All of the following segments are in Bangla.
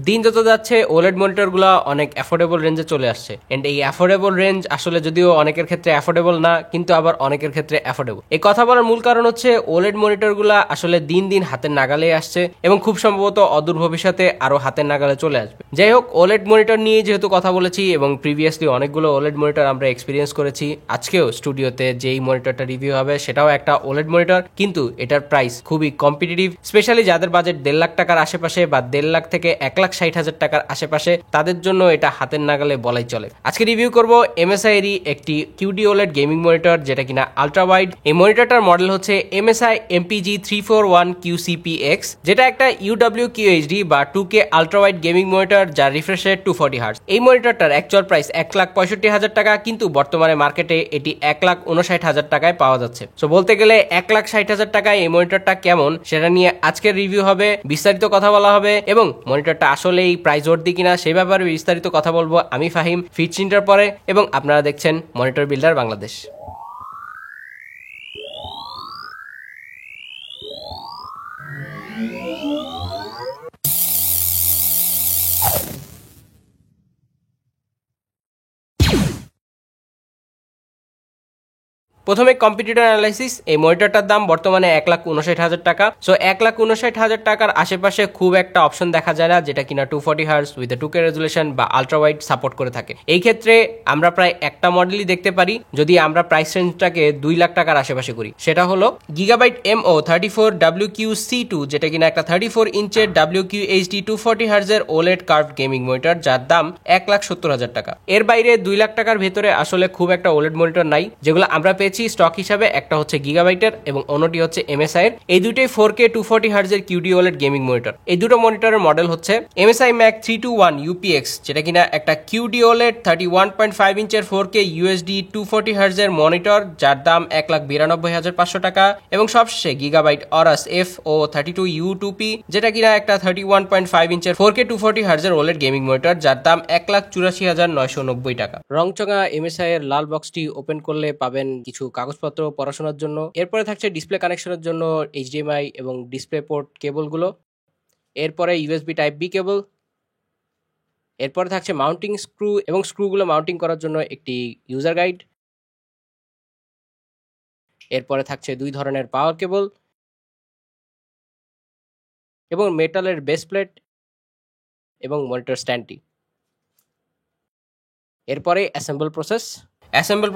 দিন যত যাচ্ছে ওলেড মনিটরগুলো অনেক অ্যাফোর্ডেবল রেঞ্জে চলে আসছে, এন্ড এই অ্যাফোর্ডেবল রেঞ্জ আসলে যদিও অনেকের ক্ষেত্রে অ্যাফোর্ডেবল না, কিন্তু আবার অনেকের ক্ষেত্রে অ্যাফোর্ডেবল। এই কথা বলার মূল কারণ হচ্ছে ওলেড মনিটরগুলো আসলে দিন দিন হাতের নাগালে আসছে এবং খুব সম্ভবত অদূর ভবিষ্যতে আরো হাতের নাগালে চলে আসবে। যাই হোক, ওলেড মনিটর নিয়ে যেহেতু কথা বলেছি এবং প্রিভিয়াসলি অনেকগুলো ওলেড মনিটর আমরা এক্সপিরিয়েন্স করেছি, আজকেও স্টুডিওতে যেই মনিটরটা রিভিউ হবে সেটাও একটা ওলেড মনিটর, কিন্তু এটার প্রাইস খুবই কম্পিটিটিভ। স্পেশালি যাদের বাজেট 1.5 লাখ টাকার আশেপাশে বা 1.5 লাখ থেকে 1,60,000 টাকার আশেপাশে, তাদের জন্য এটা হাতের নাগালে বলাই চলে। আজকে রিভিউ করব MSI এরই একটি QD OLED গেমিং মনিটর, যেটা কিনা আলট্রা ওয়াইড। এই মনিটরটার মডেল হচ্ছে MSI MPG 341 QCPX, যেটা একটা UW QHD বা 2K ultra wide gaming monitor, যার রিফ্রেশ রেট 240 হার্টজ। এই মনিটরটার অ্যাকচুয়াল প্রাইস 1,65,000 টাকা, কিন্তু বর্তমানে মার্কেটে এটি 1,59,000 টাকায় পাওয়া যাচ্ছে। সো বলতে গেলে 1,60,000 টাকায় এই মনিটরটা কেমন সেটা নিয়ে আজকের রিভিউ হবে, বিস্তারিত কথা বলা হবে, এবং মনিটরটা আসলে এই প্রাইস ওর্থ কিনা সেই ব্যাপারে বিস্তারিত কথা বলবো আমি ফাহিম ফিটচিন্টার পরে, এবং আপনারা দেখছেন মনিটর বিল্ডার বাংলাদেশ। প্রথমে কম্পিটিটর অ্যানালাইসিস। এই মনিটরটার দাম বর্তমানে 1,59,000 টাকা। সো 1,59,000 টাকার আশেপাশে খুব একটা অপশন দেখা যায় না যেটা কিনা 240 হার্টজ উইথ 2K রেজুলেশন বা আলট্রা ওয়াইড সাপোর্ট করে থাকে। এই ক্ষেত্রে আমরা প্রায় একটা মডেলই দেখতে পারি যদি আমরা প্রাইস রেঞ্জটাকে 2 লাখ টাকার আশেপাশে করি। সেটা হলো গিগাবাইট MO34 WQC2, যেটা কিনা একটা 34 ইঞ্চের WQHD 240 হার্টজের ওলেড কার্ভড গেমিং মনিটর, যার দাম 1,70,000 টাকা। এর বাইরে 2 লাখ টাকার ভেতরে আসলে খুব একটা ওলেড মনিটর নাই। যেগুলো আমরা স্টক হিসাবে একটা হচ্ছে গিগাবাইটের এবং অন্যটি হচ্ছে MSI এর। এই দুটোই 4K 240 হার্টজের QD OLED gaming monitor. এই দুটো মনিটরের মডেল হচ্ছে MSI Mac 321 UPX, যেটা কিনা একটা QD OLED 31.5 ইঞ্চের 4K UHD 240 হার্টজের মনিটর, যার দাম 1,92,500 টাকা। এবং সবশেষে গিগাবাইট Aorus FO32U2P, যেটা কিনা একটা 31.5 ইঞ্চের 4K 240 হার্টজের OLED গেমিং মনিটর, যার দাম 1,84,990 টাকা। রংচঙা MSI এর লাল বক্সটি ওপেন করলে পাবেন কিছু কাগজপত্র পড়াশোনার জন্য। এরপরে থাকছে ডিসপ্লে কানেকশনের জন্য HDMI এবং ডিসপ্লে পোর্ট কেবলগুলো। এরপরে USB টাইপ বি কেবল। এরপরে থাকছে মাউন্টিং স্ক্রু এবং স্ক্রুগুলো মাউন্টিং করার জন্য একটি ইউজার গাইড। এরপরে থাকছে 2 ধরনের পাওয়ার কেবল এবং মেটালের বেস প্লেট এবং মনিটর স্ট্যান্ডটি। এরপরে অ্যাসেম্বল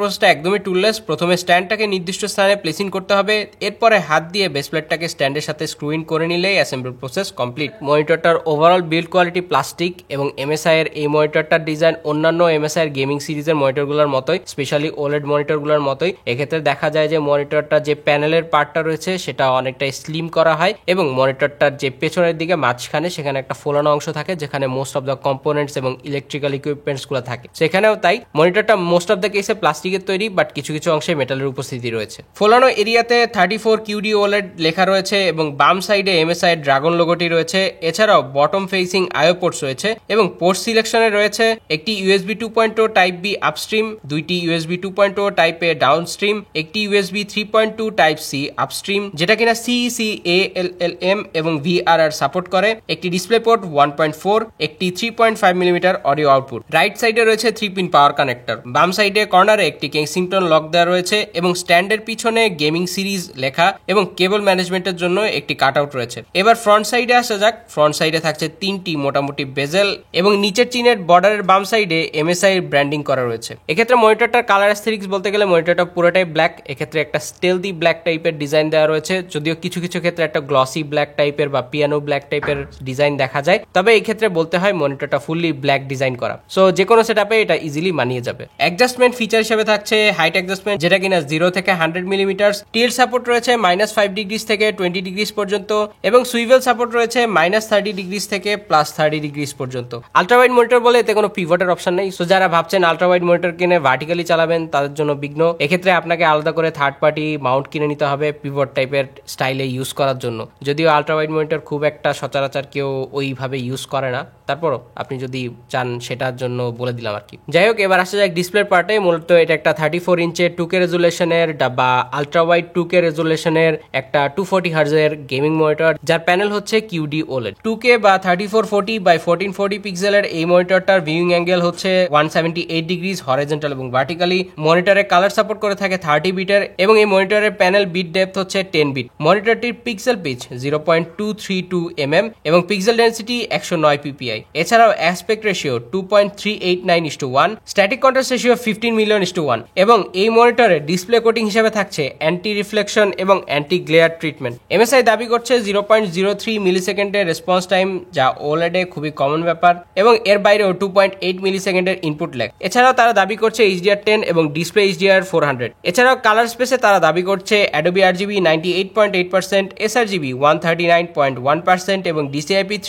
প্রসেসটা একদমই টুললেস। প্রথমে স্ট্যান্ডটাকে নির্দিষ্ট স্থানে প্লেসিং করতে হবে, এরপরে হাত দিয়ে বেস প্লেটটাকে স্ট্যান্ডের সাথে স্ক্রু ইন করে নিলেই অ্যাসেম্বল প্রসেস কমপ্লিট। মনিটরটার ওভারঅল বিল্ড কোয়ালিটি প্লাস্টিক এবং MSI এর এই মনিটরটার ডিজাইন অন্যান্য MSI এর গেমিং সিরিজের মনিটরগুলোর মতোই, স্পেশালি ওলেড মনিটরগুলোর মতোই। এক্ষেত্রে দেখা যায় যে মনিটরটা যে প্যানেলের পার্টটা রয়েছে সেটা অনেকটাই স্লিম করা হয় এবং মনিটরটার যে পেছনের দিকে মাঝখানে সেখানে একটা ফোলানো অংশ থাকে যেখানে মোস্ট অফ দ্য কম্পোনেন্টস এবং ইলেকট্রিক্যাল ইকুইপমেন্টস গুলো থাকে। সেখানেও তাই মনিটরটা মোস্ট অফ দ্য কেসে প্লাস্টিকের তৈরি, বাট কিছু কিছু অংশে মেটালের উপস্থিতি রয়েছে। ফোলানো এরিয়াতে 34 QD OLED লেখা রয়েছে এবং বাম সাইডে MSI এর ড্রাগন লোগোটি রয়েছে। এছাড়াও বটম ফেসিং IO পোর্টস রয়েছে এবং পোর্ট সিলেকশনে রয়েছে একটি USB 2.0 টাইপ বি আপস্ট্রিম, দুইটি USB 2.0 টাইপ এ ডাউনস্ট্রিম, একটি USB 3.2 টাইপ সি আপস্ট্রিম, যেটা কিনা CEC ALLM এবং VRR সাপোর্ট করে, একটি ডিসপ্লে পোর্ট 1.4, একটি 3.5 মিলিমিটার অডিও আউটপুট। রাইট সাইডে রয়েছে 3 পিন পাওয়ার কানেক্টর। বাম সাইডে কর্নারে একটি কেনসিংটন লক দেওয়া রয়েছে এবং স্ট্যান্ডের পিছনে গেমিং সিরিজ লেখা এবং কেবল ম্যানেজমেন্টের জন্য একটি কাট আউট রয়েছে। এবার ফ্রন্ট সাইডে আসা যাক। ফ্রন্ট সাইডে থাকছে 3টি মোটামুটি বেজেল এবং নিচের চিনের বর্ডারের বাম সাইডে MSI এর ব্র্যান্ডিং করা রয়েছে। এক্ষেত্রে মনিটরটার কালার অ্যাস্থেটিক্স বলতে গেলে মনিটরটা পুরোটাই ব্ল্যাক। এক্ষেত্রে একটা স্টেলদি ব্ল্যাক টাইপের ডিজাইন দেওয়া রয়েছে, যদিও কিছু কিছু ক্ষেত্রে একটা গ্লসি ব্ল্যাক টাইপের বা পিয়ানো ব্ল্যাক টাইপের ডিজাইন দেখা যায়, তবে এই ক্ষেত্রে বলতে হয় মনিটরটা ফুললি ব্ল্যাক ডিজাইন করা। সো যে কোনো সেটআপে এটা ইজিলি মানিয়ে যাবে। অ্যাডজাস্টমেন্ট ফিচার হিসেবে থাকছে হাইট অ্যাডজাস্টমেন্ট, যেটা কিনা 0 থেকে 100 মিলিমিটার। টিল্ট সাপোর্ট রয়েছে -5 ডিগ্রিজ থেকে 20 ডিগ্রিজ পর্যন্ত এবং সুইভেল সাপোর্ট রয়েছে -30 ডিগ্রিজ থেকে +30 ডিগ্রিজ পর্যন্ত। আলট্রাওয়াইড মনিটর বলে এতে কোনো পিভটের অপশন নেই। সো যারা ভাবছেন আলট্রাওয়াইড মনিটর কিনে ভার্টিক্যালি চালাবেন তাদের জন্য বিঘ্ন। এক্ষেত্রে আপনাকে আলাদা করে থার্ড পার্টি মাউন্ট কিনে নিতে হবে পিভট টাইপের স্টাইলে ইউজ করার জন্য, যদিও আলট্রাওয়াইড মনিটর খুব একটা সচরাচর কেউ ওইভাবে ইউজ করে না, তারপরও আপনি যদি চান সেটার জন্য বলে দিলাম আর কি। যাই হোক, এবার আসা যাক ডিসপ্লের পার্টে। মূলত এটা একটা 34 ইঞ্চের 2K রেজুলেশনের বা আলট্রা ওয়াইড 2K রেজুলেশনের একটা 240 হার্জের গেমিং মনিটর, যার প্যানেল হচ্ছে QD OLED। 2K বা 3440 বাই 1440 পিক্সেলের এই মনিটরটার ভিউইং অ্যাঙ্গেল হচ্ছে 178 ডিগ্রিজ হরাইজন্টাল এবং ভার্টিক্যালি। মনিটরে কালার সাপোর্ট করে থাকে 30 বিটের এবং এই মনিটরের প্যানেল বিট ডেপথ হচ্ছে 10 বিট। মনিটরটির পিক্সেল পিচ 0.232 mm এবং পিক্সেল ডেনসিটি 109 ppi। এছাড়াও aspect ratio 2.389:1, static contrast ratio 15 মিলিয়ন:1 এবং এই মনিটরে ডিসপ্লে কোটিং হিসেবে থাকছে অ্যান্টি রিফ্লেকশন এবং অ্যান্টি গ্লেয়ার ট্রিটমেন্ট। MSI দাবি করছে 0.03 মিলিসেকেন্ডের রেসপন্স টাইম, যা OLED এ খুবই কমন ব্যাপার, এবং এর বাইরেও 2.8 মিলিসেকেন্ডের ইনপুট ল্যাগ। এছাড়াও তারা দাবি করছে HDR10 এবং ডিসপ্লে HDR400। এছাড়াও কালার স্পেসে তারা দাবি করছে Adobe RGB 98.8%, sRGB 139.1% এবং DCI-P3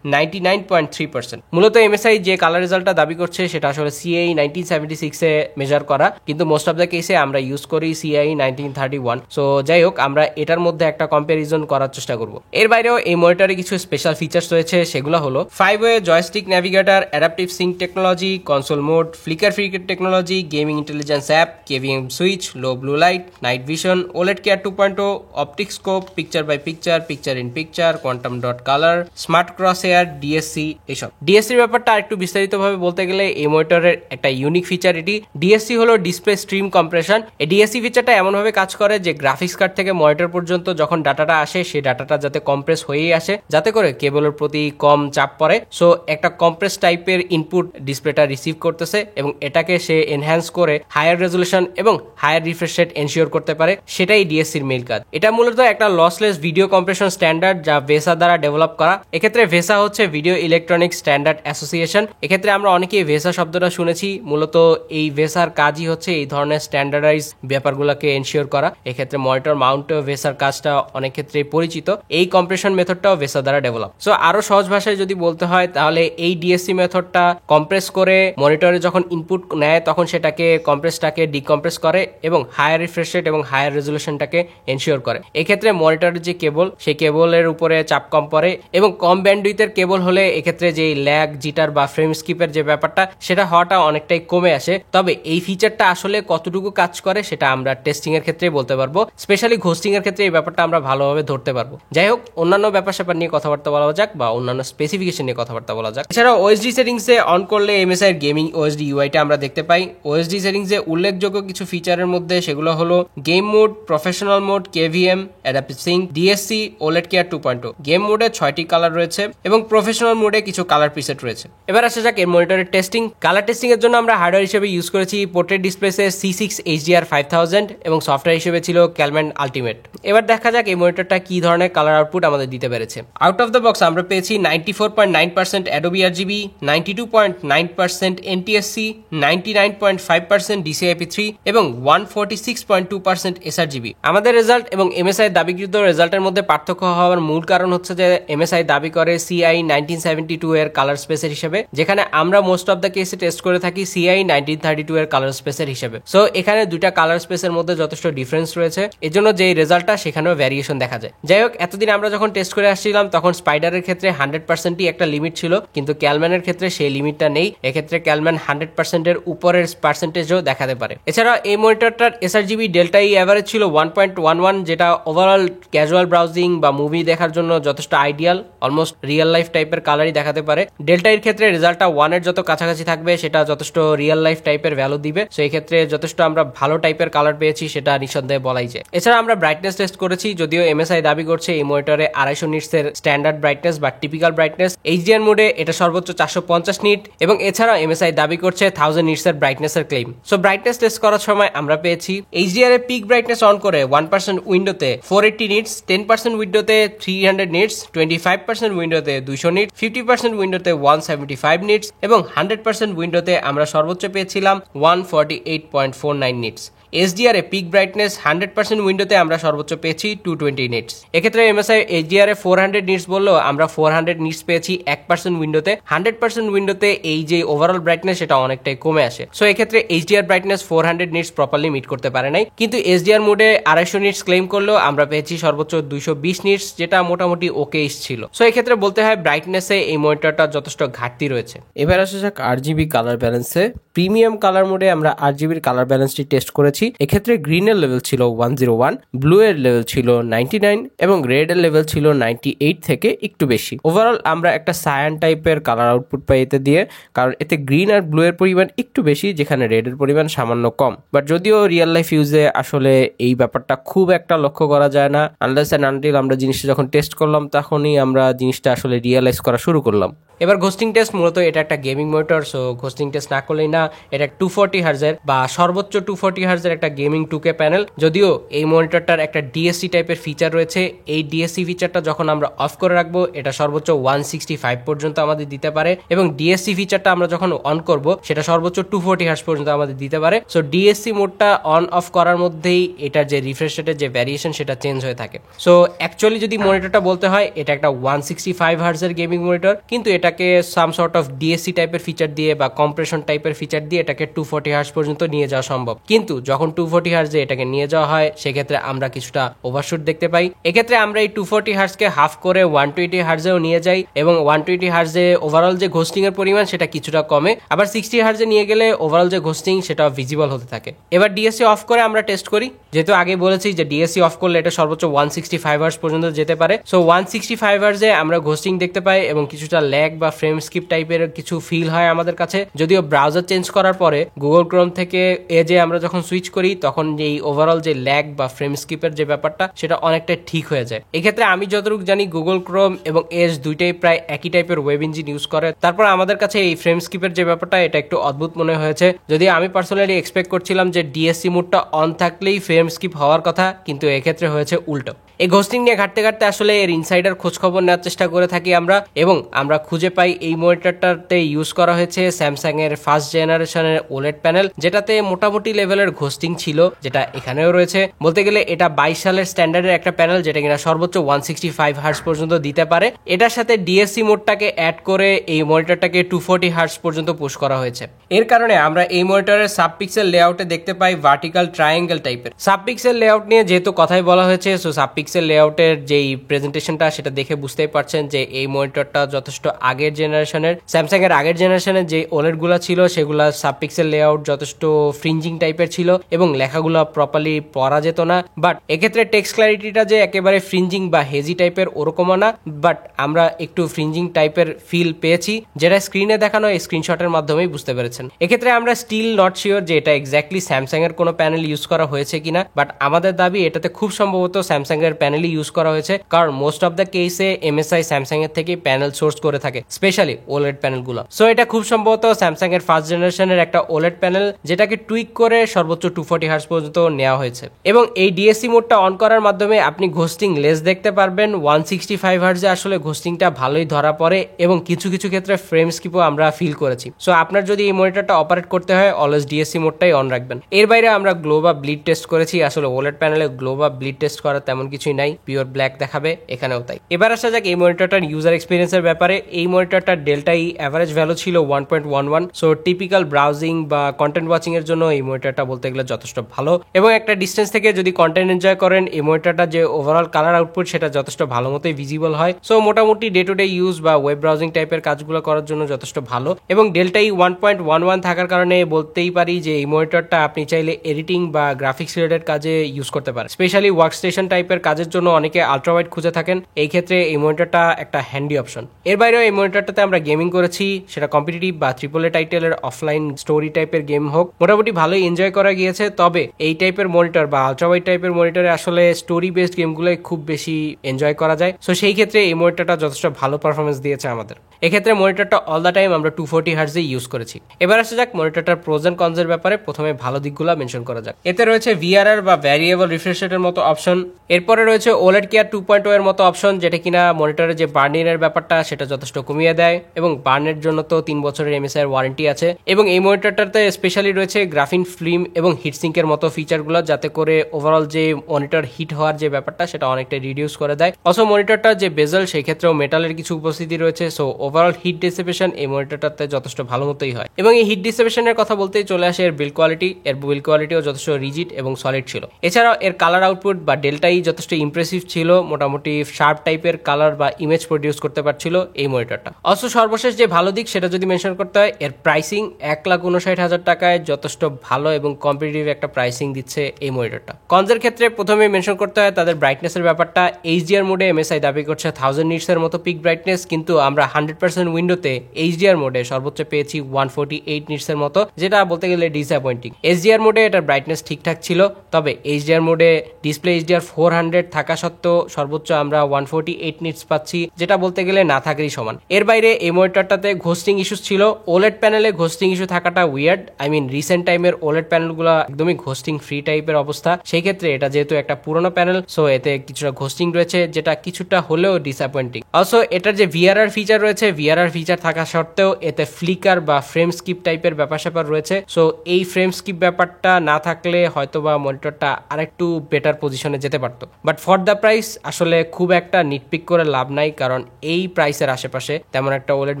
99.3%। মূলত MSI যে কালার রেজাল্টটা দাবি করছে সেটা আসলে CAE 1976 এ মেজার করা, কিন্তু মোস্ট অফ দ্য কেসে আমরা ইউজ করি CAE 1931। সো যাই হোক, আমরা এটার মধ্যে একটা কম্পারিজন করার চেষ্টা করব। এর বাইরেও এই মনিটরে কিছু স্পেশাল ফিচার্স রয়েছে, সেগুলো হলো 5-ওয়ে joystick navigator, adaptive sync technology, console mode, flicker free technology, gaming intelligence app, KVM switch, low blue light, night vision, OLED care 2.0, optic scope, picture by picture, picture in picture, quantum dot colour, smart crosshair, DSC এসব। DSCর ব্যাপারটা একটু বিস্তারিতভাবে বলতে গেলে এই মনিটরের একটা ইউনিক ফিচার এটি। DSC হলো ডিসপ্লে স্ট্রিম কম্প্রেশন। এই DSC ফিচারটা এমনভাবে কাজ করে যে গ্রাফিক্স কার্ড থেকে মনিটর পর্যন্ত যখন ডাটাটা আসে, সেই ডাটাটা যাতে কম্প্রেস হয়েই আসে, যাতে করে কেবলের প্রতি কম চাপ পড়ে। সো একটা কম্প্রেস টাইপের ইনপুট ডিসপ্লেটা রিসিভ করতেছে এবং এটাকে সে এনহ্যান্স করে হায়ার রেজুলেশন এবং হায়ার রিফ্রেশ রেট এনশিওর করতে পারে, সেটাই DSCর মেইন কাজ। এটা মূলত একটা লসলেস ভিডিও কম্প্রেশন স্ট্যান্ডার্ড, যা ভেসা দ্বারা ডেভেলপ করা। এক্ষেত্রে ভেসা হচ্ছে ভিডিও ইলেকট্রনিক স্ট্যান্ডার্ড অ্যাসোসিয়েশন। এক্ষেত্রে আমরা অনেকেই ভেসা শব্দটা শুনেছি। মূলত এই ভেসার কাজই হচ্ছে এই ধরনের স্ট্যান্ডার্ডাইজ ব্যাপারগুলোকে এনশিওর করা। এক্ষেত্রে মনিটর মাউন্ট ভেসার কাজটা অনেক ক্ষেত্রে পরিচিত। এই কম্প্রেশন মেথডটাও ভেসা দ্বারা ডেভেলপ। সো আরো সহজ ভাষায় যদি বলতে হয়, তাহলে এই DSC মেথডটা কম্প্রেস করে মনিটরে যখন ইনপুট নেয় তখন সেটাকে কম্প্রেসটাকে ডিকম্প্রেস করে এবং হায়ার রিফ্রেশ রেট এবং হায়ার রেজুলেশনটাকে এনশিওর করে। এক্ষেত্রে মনিটরের যে কেবল, সেই কেবলের উপরে চাপ কম পড়ে এবং কম ব্যান্ডউইথের কেবল হলে এক্ষেত্রে যে ল্যাগ, জিটার বা ফ্রেম স্কিপের যে ব্যাপারটা, সেটা হওয়াটা অনেকটাই কমে আসে। তবে এই ফিচারটা আসলে কতটুকু কাজ করে সেটা আমরা টেস্টিং এর ক্ষেত্রে বলতে পারবো। স্পেশালি ঘোস্টিং এর ক্ষেত্রে এই ব্যাপারটা আমরা ভালোভাবে ধরতে পারবো। যাই হোক, অন্যান্য ব্যাপার স্যাপার নিয়ে কথাবার্তা বলা যাক বা অন্যান্য স্পেসিফিকেশন নিয়ে কথাবার্তা বলা যাক। এছাড়াও OSD সেটিংসে অন করলে MSI এর গেমিং OSD ইউআইটা আমরা দেখতে পাই। OSD সেটিংসে উল্লেখযোগ্য কিছু ফিচারের মধ্যে সেগুলো হলো game mode, professional mode, KVM, adaptive sync, DSC, OLED care 2.0। Game মোডে 6টি কালার রয়েছে এবং প্রফেশনাল মোডে কিছু কালার প্রিসেট রয়েছে। এবার আসা যাক এর মনিটরের টেস্টিং। কালার টেস্টিং এর জন্য আমরা হার্ডওয়্যার হিসেবে ইউজ করেছি পোর্ট্রেট ডিসপ্লেসে C6 HDR 5000 এবং সফটওয়্যার হিসেবে ছিল Calman Ultimate। এবার দেখা যাক এই মনিটরটা কি ধরনের কালার আউটপুট আমাদের দিতে পেরেছে। আউট অফ দ্য বক্স আমরা পেয়েছি 94.9% Adobe RGB, 92.9% NTSC, 99.5% DCI-P3 এবং 146.2% sRGB। আমাদের রেজাল্ট এবং MSI দাবিকৃত রেজাল্টের মধ্যে পার্থক্য হওয়ার মূল কারণ হচ্ছে যে MSI দাবি করে CAE 1972 এর কালার স্পেসের হিসেবে, যেখানে আমরা মোস্ট অফ দ্য কেসে টেস্ট করে থাকি CAE 1932 এর কালার স্পেসের হিসেবে। সো এখানে দুইটা কালার স্পেসের মধ্যে যথেষ্ট ডিফারেন্স রয়েছে, এজন্য যে রেজাল্টটা সেখানেও ভ্যারিয়েশন দেখা যায়। যাই হোক, এতদিন আমরা যখন টেস্ট করে আসছিলাম তখন স্পাইডারের ক্ষেত্রে 100%ই একটা লিমিট ছিল, কিন্তু ক্যালম্যানের ক্ষেত্রে সেই লিমিটটা নেই। এক্ষেত্রে ক্যালম্যান 100% এর উপরের পার্সেন্টেজও দেখাতে পারে। এছাড়া এই মনিটরটার sRGB ডেল্টা ই অ্যাভারেজ ছিল 1.11, যেটা ওভারঅল ক্যাজুয়াল ব্রাউজিং বা মুভি দেখার জন্য যথেষ্ট আইডিয়াল, অলমোস্ট রিয়েল লাইফ টাইপের কালারই দেখাতে পারে। ডেল্টা এর ক্ষেত্রে রেজাল্টটা 1 এর যত কাছাকাছি থাকবে সেটা যথেষ্ট রিয়েল লাইফ টাইপের ভ্যালু দিবে। সো এই ক্ষেত্রে যথেষ্ট আমরা ভালো টাইপের কালার পেয়েছি, সেটা নিঃসন্দেহে বলাই যায়। এছাড়া আমরা ব্রাইটনেস টেস্ট করেছি, যদিও MSI দাবি করছে এই মনিটরে 250 নিটস এর স্ট্যান্ডার্ড ব্রাইটনেস বা টিপিক্যাল ব্রাইটনেস। HDR মোডে এটা সর্বোচ্চ 450 নিট এবং এছাড়াও MSI দাবি করছে 1000 নিটস এর ব্রাইটনেসের ক্লেম। সো ব্রাইটনেস টেস্ট করার সময় আমরা পেয়েছি HDR এর পিক ব্রাইটনেস অন করে 1% উইন্ডোতে 480 নিটস, 10% উইন্ডোতে 300 নিটস, 25% উইন্ডোতে 200 নিটস, 50% উইন্ডোতে 175 নিটস এবং 100% উইন্ডোতে আমরা সর্বোচ্চ পেয়েছিলাম 148.49 নিটস। HDR এ পিক ব্রাইটনেস 100% উইন্ডোতে আমরা সর্বোচ্চ পেয়েছি 220 নিটস। এক্ষেত্রে MSI HDR এ 400 নিটস বললেও আমরা 400 নিটস পেয়েছি 1% উইন্ডোতে। 100% উইন্ডোতে এই যে ওভারঅল ব্রাইটনেস সেটা অনেকটাই কমে আসে। সো এক্ষেত্রে HDR brightness 400 nits properly meet করতে পারে নাই, কিন্তু HDR মোডে 250 নিটস ক্লেম করলেও আমরা পেয়েছি সর্বোচ্চ 220 নিটস, যেটা মোটামুটি ওকে ছিল। সো এক্ষেত্রে বলতে হয় ব্রাইটনেসে এই মনিটরটা যথেষ্ট ঘাটতি রয়েছে। এবার আসা যাক RGB কালার ব্যালেন্সে। প্রিমিয়াম কালার মোডে আমরা RGB কালার ব্যালেন্সটি টেস্ট করেছি। এক্ষেত্রে গ্রিনের লেভেল ছিল 101, ব্লু এর লেভেল ছিল 99 এবং রেড এর লেভেল ছিল 98 থেকে একটু বেশি। ওভারঅল আমরা একটা সায়ান টাইপের কালার আউটপুট পাই এতে দিয়ে, কারণ এতে গ্রিন আর ব্লু এর পরিমাণ একটু বেশি, যেখানে রেড এর পরিমাণ সামান্য কম। বাট যদিও রিয়েল লাইফ ইউজে আসলে এই ব্যাপারটা খুব একটা লক্ষ্য করা যায় না, আনলেস এন্ড আনটিল আমরা জিনিসটা যখন টেস্ট করলাম তখনই আমরা জিনিসটা আসলে রিয়েলাইজ করা শুরু করলাম। এবার ঘোস্টিং টেস্ট, মূলত এটা একটা gaming monitor, so ghosting test না করলেই না। এটা 240 হার্জের বা সর্বোচ্চ 240 হার্জের একটা গেমিং 2K প্যানেল। যদিও এই মনিটরটার একটা ডিএসসি টাইপের ফিচার রয়েছে, এই ডিএসসি ফিচারটা যখন আমরা অফ করে রাখবো এটা সর্বোচ্চ 165 পর্যন্ত আমাদের দিতে পারে, এবং ডিএসসি ফিচারটা আমরা যখন অন করব সেটা সর্বোচ্চ 240 হার্জ পর্যন্ত আমাদের দিতে পারে। সো ডিএসসি মোডটা অন অফ করার মধ্যেই এটার যে রিফ্রেশ রেটের যে ভ্যারিয়েশন সেটা চেঞ্জ হয়ে থাকে। সো অ্যাকচুয়ালি যদি মনিটরটা বলতে হয় এটা একটা 165 হার্জের গেমিং মনিটর, কিন্তু এটাকে সাম সর্ট অফ ডিএসসি টাইপের ফিচার দিয়ে বা কম্প্রেশন টাইপের ফিচার দিয়ে এটাকে 240 হার্জ পর্যন্ত নিয়ে যাওয়া সম্ভব। কিন্তু যখন 240 হার্জে এটাকে নিয়ে যাওয়া হয় সেক্ষেত্রে আমরা কিছুটা ওভারশুট দেখতে পাই। এক্ষেত্রে আমরা এই 240 হার্জকে হাফ করে 120 হার্জেও নিয়ে যাই, এবং 120 হার্জে ওভারঅল যে ঘোস্টিং এর পরিমাণ সেটা কিছুটা কমে। আবার 60 হার্জে নিয়ে গেলে ওভারঅল যে ঘোস্টিং সেটা ভিজিবল হতে থাকে। এবার ডিএসসি অফ করে আমরা টেস্ট করি। যেহেতু আগে বলেছি যে ডিএসসি অফ করলে এটা সর্বোচ্চ 165 হার্জ পর্যন্ত যেতে পারে। সো 165 হার্জে আমরা ঘোস্টিং দেখতে পাই এবং কিছুটা ল্যাগ বা ফ্রেম স্কিপ টাইপের কিছু ফিল হয় আমাদের কাছে। যদিও ব্রাউজার চেঞ্জ করার পরে গুগল ক্রোম থেকে এজে আমরা যখন সুইচ করি তখন এই ওভারঅল যে ল্যাগ বা ফ্রেম স্কিপের যে ব্যাপারটা সেটা অনেকটা ঠিক হয়ে যায়। এক্ষেত্রে আমি যতটুকু জানি গুগল ক্রোম এবং এজ দুইটাই প্রায় একই টাইপের ওয়েব ইঞ্জিন ইউজ করে। তারপর আমাদের কাছে এই ফ্রেম স্কিপের যে ব্যাপারটা এটা একটু অদ্ভুত মনে হয়েছে। যদি আমি পার্সোনালি এক্সপেক্ট করছিলাম যে ডিএসসি মোডটা অন থাকলেই ফ্রেম স্কিপ হওয়ার কথা, কিন্তু এক্ষেত্রে হয়েছে উল্টো। এই ঘোস্টিং নিয়ে ঘাটতে ঘাটতে আসলে এর ইনসাইডার খোঁজ খবর নেওয়ার চেষ্টা করে থাকি আমরা, এবং আমরা খুঁজে পাই এই মনিটরটাতে ইউজ করা হয়েছে স্যামসাং এর ফার্স্ট জেনারেশনের ওলেড প্যানেল, যেটাতে মোটামুটি লেভেলের ঘোস্টিং ছিল, যেটা এখানেও রয়েছে। বলতে গেলে এটা 22 সালের স্ট্যান্ডার্ডের একটা প্যানেল, যেটা কিনা সর্বোচ্চ 165 হার্জ পর্যন্ত দিতে পারে। এটার সাথে ডিএসসি মোডটাকে অ্যাড করে এই মনিটরটাকে 240 হার্জ পর্যন্ত পুশ করা হয়েছে। এর কারণে আমরা এই মনিটরের সাবপিক্সেল লেআউটে দেখতে পাই ভার্টিক্যাল ট্রায়াঙ্গেল টাইপের। সাবপিক্সেল লেআউট নিয়ে যেহেতু কথাই বলা হয়েছে, সো সাবপিক্সেল লেআউটের যেই প্রেজেন্টেশনটা সেটা দেখে বুঝতেই পারছেন যে এই মনিটরটা যথেষ্ট আগের জেনারেশনের, স্যামসাং এর আগের জেনারেশনের যে ওলেড গুলা ছিল সেগুলা সাবপিক্সেল লেআউট যথেষ্ট ফ্রিঞ্জিং টাইপের ছিল এবং লেখাগুলো প্রপারলি পড়া যেত না। বাট এক্ষেত্রে টেক্সট ক্ল্যারিটিটা যে একেবারে ফ্রিঞ্জিং বা হেজি টাইপের ওরকমও না, বাট আমরা একটু ফ্রিঞ্জিং টাইপের ফিল পেয়েছি, যেটা স্ক্রিনে দেখানো এই স্ক্রিনশটের মাধ্যমেই বুঝতে পেরেছেন। এক্ষেত্রে আমরা স্টিল নট শিওর যে এটা এক্স্যাক্টলি স্যামসাং এর কোনো প্যানেল ইউজ করা হয়েছে কিনা, বাট আমাদের দাবি এটাতে খুব সম্ভবত স্যামসাং এর প্যানেলই ইউজ করা হয়েছে, কারণ মোস্ট অফ দ্য কেসে এমএসআই স্যামসাং এর থেকে প্যানেল সোর্স করে থাকে, স্পেশালি ওলেড প্যানেলগুলো। সো এটা খুব সম্ভবত স্যামসাং এর ফার্স্ট জেনারেশনের একটা ওলেড প্যানেল, যেটাকে টুইক করে সর্বোচ্চ 240 হার্জ পর্যন্ত নেওয়া হয়েছে। এবং এই ডিএসসি মোডটা অন করার মাধ্যমে আপনি ঘোস্টিং লেস দেখতে পারবেন। 165 হার্জে আসলে ঘোস্টিংটা ভালোই ধরা পড়ে এবং কিছু কিছু ক্ষেত্রে ফ্রেম স্কিপও আমরা ফিল করেছি। সো আপনার যদি এই মনিটরটা অপারেট করতে হয় অলওয়েজ ডিএসসি মোডটাই অন রাখবেন। এর বাইরে আমরা গ্লো বা ব্লিড টেস্ট করেছি। আসলে ওলেড প্যানেলে গ্লো বা ব্লিড টেস্ট করার তেমন কিছুই নাই, পিওর ব্ল্যাক দেখাবে, এখানেও তাই। এবার আসা যাক এই মনিটরটার ইউজার এক্সপিরিয়েন্সের ব্যাপারে। এই মনিটরটার ডেল্টা ই অ্যাভারেজ ভ্যালু ছিল 1.11। সো টিপিক্যাল ব্রাউজিং বা কন্টেন্ট ওয়াচিং এর জন্য এই মনিটরটা বলতে গেলে যথেষ্ট ভালো, এবং একটা ডিস্টেন্স থেকে যদি কন্টেন্ট এনজয় করেন এই মনিটরটা যে ওভারঅল কালার আউটপুট সেটা যথেষ্ট ভালো মতোই ভিজিবল হয়। সো মোটামুটি ডে টু ডে ইউজ বা ওয়েব ব্রাউজিং টাইপের কাজগুলো করার জন্য যথেষ্ট ভালো, এবং ডেল্টা ই 1.11 থাকার কারণে বলতেই পারি যে এই মনিটরটা আপনি চাইলে এডিটিং বা গ্রাফিক্স রিলেটেড কাজে ইউজ করতে পারেন। স্পেশালি ওয়ার্কস্টেশন টাইপের কাজের জন্য অনেকে আলট্রাওয়াইড খুঁজে থাকেন, এই ক্ষেত্রে এই মনিটরটা একটা হ্যান্ডি অপশন। এর বাইরেও এই মনিটরটাতে আমরা গেমিং করেছি, সেটা কম্পিটিটিভ বা ট্রিপল এ টাইটেলের অফলাইন স্টোরি টাইপের গেম হোক, মোটামুটি ভালোই এনজয় করা গিয়েছে। তবে এই টাইপের মনিটর বা আলট্রাওয়াইড টাইপের মনিটরে আসলে স্টোরি বেসড গেমগুলোই খুব বেশি এনজয় করা যায়। সো সেই ক্ষেত্রে এই মনিটরটা যথেষ্ট ভালো পারফরমেন্স দিয়েছে আমাদের। এক্ষেত্রে মনিটরটা অল দ্য টাইম আমরা 240 হার্জে ইউজ করেছি। এবার আসা যাক মনিটরটার প্রোজ এন্ড কনস এর ব্যাপারে। প্রথমে ভালো দিকগুলো মেনশন করা যাক। এতে রয়েছে ভিআরআর বা ভ্যারিয়েবল রিফ্রেশ রেটের মতো অপশন। এরপরে রয়েছে ওলেড কেয়ার 2.0 এর মতো অপশন, যেটা কিনা মনিটরের যে বার্নিং এর ব্যাপারটা সেটা যথেষ্ট কমিয়ে দেয়, এবং বার্নের জন্য তো 3 বছরের এমএসআই এর ওয়ারেন্টি আছে। এবং এই মনিটরটাতে স্পেশালি রয়েছে গ্রাফিন ফিল্ম এবং হিটসিঙ্ক এর মতো ফিচারগুলো, যাতে করে ওভারঅল যে মনিটর হিট হওয়ার যে ব্যাপারটা সেটা অনেকটা রিডিউস করে দেয়। অলসো মনিটরটার যে বেজেল সেই ক্ষেত্রেও মেটালের কিছু উপস্থিতি রয়েছে। সো ওভারঅল হিট ডিসিপেশন এই মনিটরটাতে যথেষ্ট ভালো মতোই হয়। এবং এই হিট ডিসিপেশনের কথা বলতেই চলে আসে এর বিল্ড কোয়ালিটি। এর বিল্ড কোয়ালিটিও যথেষ্ট রিজিড এবং সলিড সলিড ছিল। এছাড়াও এর কালার আউটপুট বা ডেল্টাই যথেষ্ট ইমপ্রেসিভ ছিল, মোটামুটি শার্প টাইপের কালার বা ইমেজ প্রডিউস করতে পারছিল এই মনিটরটা। অলসো সর্বশেষ যে ভালো দিক সেটা যদি মেনশন করতে হয়, এর প্রাইসিং 1,59,000 টাকায় যথেষ্ট ভালো এবং কম্পিটিটিভ একটা প্রাইসিং দিচ্ছে এই মনিটরটা। কনজের ক্ষেত্রে প্রথমে মেনশন করতে হয় তাদের ব্রাইটনেসের ব্যাপারটা। এইচডিআর মোডে এমএসআই দাবি করছে 1000 নিটস এর মতো পিক ব্রাইটনেস, কিন্তু আমরা 100% উইন্ডোতে এইচডিআর মোডে সর্বোচ্চ পেয়েছি 148 নিটস এর মতো, যেটা বলতে গেলে ডিসঅ্যাপয়েন্টিং। এইচডিআর মোডে এটার ব্রাইটনেস ঠিকঠাক ছিল, তবে এইচডিআর মোডে ডিসপ্লে এইচডিআর 400 থাকা সত্ত্বেও সর্বোচ্চ আমরা 148 নিটস পাচ্ছি, যেটা বলতে গেলে না থাকারই সমান। এর বাইরে এই মনিটরটাতে ঘোস্টিং ইস্যুস ছিল। ওলেড প্যানেলে ঘোস্টিং ইস্যু থাকাটা উইয়ার্ড। আই মিন রিসেন্ট টাইমের ওলেড প্যানেলগুলো একদমই ঘোস্টিং ফ্রি টাইপের অবস্থা। সেই ক্ষেত্রে এটা যেহেতু একটা পুরোনো প্যানেল, সো এতে কিছুটা ঘোস্টিং রয়েছে, যেটা কিছুটা হলেও ডিসঅ্যাপয়েন্টিং। অলসো এটার যে ভিআরআর ফিচার রয়েছে, ভিআরআর ফিচার থাকা সত্ত্বেও এতে ফ্লিকার বা ফ্রেম স্কিপ টাইপের ব্যাপার স্যাপার রয়েছে। সো এই ফ্রেম স্কিপ ব্যাপারটা না থাকলে হয়তোবা মনিটরটা আরেকটু বেটার পজিশনে যেতে পারতো। বাট ফর দ্য প্রাইস আসলে খুব একটা নিটপিক করে লাভ নাই, কারণ এই প্রাইসের আশেপাশে তেমন একটা ওলেড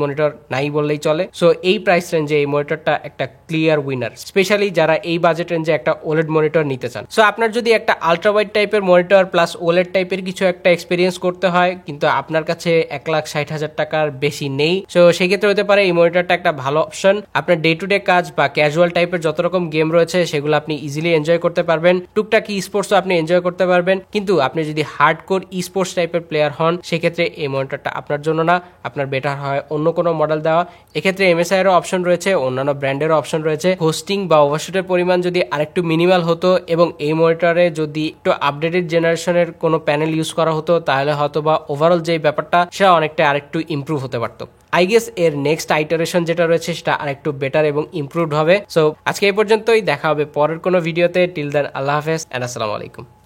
মনিটর নাই বললেই চলে। সো এই প্রাইস রেঞ্জে এই মনিটরটা একটা ক্লিয়ার উইনার, স্পেশালি যারা এই বাজেট রেঞ্জে একটা ওলেড মনিটর নিতে চান। সো আপনার যদি একটা আলট্রা ওয়াইড টাইপের মনিটর প্লাস ওলেড টাইপের কিছু একটা এক্সপিরিয়েন্স করতে হয়, কিন্তু আপনার কাছে 1,60,000 টাকার বেশি নেই, সো সেই ক্ষেত্রে হতে পারে এই মনিটরটা একটা ভালো অপশন। আপনার ডে টু ডে কাজ বা ক্যাজুয়াল টাইপের যত রকম গেম রয়েছে সেগুলো আপনি ইজিলি এনজয় করতে পারবেন, টুকটাক ই স্পোর্টসও আপনি এনজয় করতে পারবেন। কিন্তু আপনি যদি হার্ডকোর ই স্পোর্টস টাইপের প্লেয়ার হন, সেক্ষেত্রে এই মনিটরটা আপনার জন্য না। আপনার বেটার হয় অন্য কোনো মডেল দেওয়া। এক্ষেত্রে এমএসআই এরও অপশন রয়েছে, অন্যান্য ব্র্যান্ডেরও অপশন রয়েছে। হোস্টিং বা ওভারশুটের পরিমাণ যদি আরেকটু মিনিমাল হতো এবং এই মনিটরে যদি একটু আপডেটেড জেনারেশনের কোনো প্যানেল ইউজ করা হতো, তাহলে হয়তো বা ওভারঅল যে ব্যাপারটা সেটা অনেকটা আরেকটু ইমপ্রুভ হতে পারতো। আই গেস এর নেক্সট আইটারেশন যেটা রয়েছে সেটা আরেকটু বেটার এবং ইমপ্রুভড হবে। সো আজকে এই পর্যন্তই, দেখা হবে পরের কোনো ভিডিওতে। টিল দেন আল্লাহ হাফেজ এন্ড আসসালামু আলাইকুম।